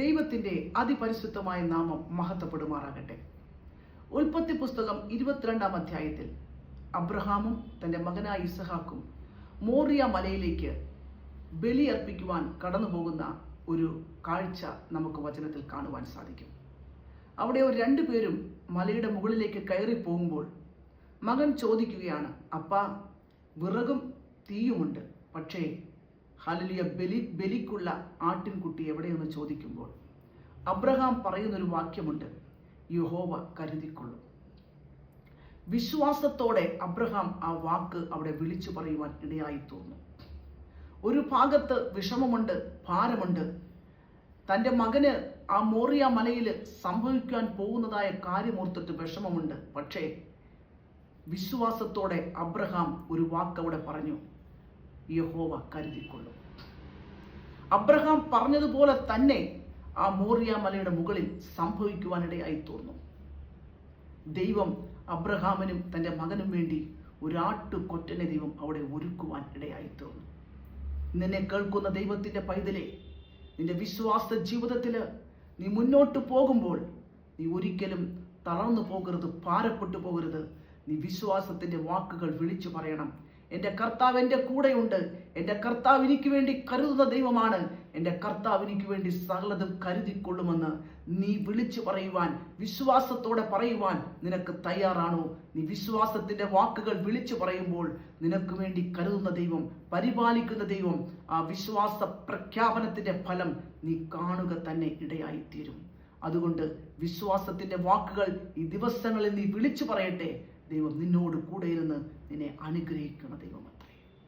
ദൈവത്തിന്റെ അതിപരിശുദ്ധമായ നാമം മഹത്വപ്പെടുമാറാകട്ടെ. ഉൽപ്പത്തി പുസ്തകം 22-ാം അധ്യായത്തിൽ അബ്രഹാമും തന്റെ മകനായ ഇസഹാക്കും മോറിയ മലയിലേക്ക് ബലിയർപ്പിക്കുവാൻ കടന്നുപോകുന്ന ഒരു കാഴ്ച നമുക്ക് വചനത്തിൽ കാണുവാൻ സാധിക്കും. അവിടെ ഒരു രണ്ടുപേരും മലയുടെ മുകളിലേക്ക് കയറി പോകുമ്പോൾ മകൻ ചോദിക്കുകയാണ്, അപ്പാ, വിറകും തീയുമുണ്ട്, പക്ഷേ ഹല്ലേലൂയ ബലിക്കുള്ള ആട്ടിൻകുട്ടി എവിടെയെന്ന് ചോദിക്കുമ്പോൾ അബ്രഹാം പറയുന്നൊരു വാക്യമുണ്ട്, യഹോവ കരുതിക്കൊള്ളും. വിശ്വാസത്തോടെ അബ്രഹാം ആ വാക്ക് അവിടെ വിളിച്ചു പറയുവാൻ ഇടയായി തോന്നുന്നു. ഒരു ഭാഗത്ത് വിഷമമുണ്ട്, ഭാരമുണ്ട്. തൻ്റെ മകന് ആ മോറിയ മലയിൽ സംഭവിക്കാൻ പോകുന്നതായ കാര്യമോർത്തിട്ട് വിഷമമുണ്ട്. പക്ഷേ വിശ്വാസത്തോടെ അബ്രഹാം ഒരു വാക്ക് അവിടെ പറഞ്ഞു, യഹോവ കരുതിക്കൊള്ളും. അബ്രഹാം പറഞ്ഞതുപോലെ തന്നെ ആ മോറിയ മലയുടെ മുകളിൽ സംഭവിക്കുവാനിടയായി തോന്നുന്നു. ദൈവം അബ്രഹാമിനും തൻ്റെ മകനും വേണ്ടി ഒരാട്ടുകൊറ്റനെ ദൈവം അവിടെ ഒരുക്കുവാൻ ഇടയായി തീർന്നു. നിന്നെ കേൾക്കുന്ന ദൈവത്തിൻ്റെ പൈതലേ, നിന്റെ വിശ്വാസ ജീവിതത്തിൽ നീ മുന്നോട്ട് പോകുമ്പോൾ നീ ഒരിക്കലും തളർന്നു പോകരുത്, ഭാരപ്പെട്ടു പോകരുത്. നീ വിശ്വാസത്തിൻ്റെ വാക്കുകൾ വിളിച്ചു പറയണം. എൻ്റെ കർത്താവ് എൻ്റെ കൂടെയുണ്ട്, എൻ്റെ കർത്താവ് എനിക്ക് വേണ്ടി കരുതുന്ന ദൈവമാണ്, എൻ്റെ കർത്താവ് എനിക്ക് വേണ്ടി സകലതും കരുതിക്കൊള്ളുമെന്ന് നീ വിളിച്ചു പറയുവാൻ, വിശ്വാസത്തോടെ പറയുവാൻ നിനക്ക് തയ്യാറാണോ? നീ വിശ്വാസത്തിൻ്റെ വാക്കുകൾ വിളിച്ചു പറയുമ്പോൾ നിനക്ക് വേണ്ടി കരുതുന്ന ദൈവം, പരിപാലിക്കുന്ന ദൈവം, ആ വിശ്വാസ പ്രഖ്യാപനത്തിൻ്റെ ഫലം നീ കാണുക തന്നെ ഇടയായിത്തീരും. അതുകൊണ്ട് വിശ്വാസത്തിൻ്റെ വാക്കുകൾ ഈ ദിവസങ്ങളിൽ നീ വിളിച്ചു പറയട്ടെ. ദൈവം നിന്നോട് കൂടെ ഇരുന്ന് നിന്നെ അനുഗ്രഹിക്കുന്ന ദൈവമാണ്.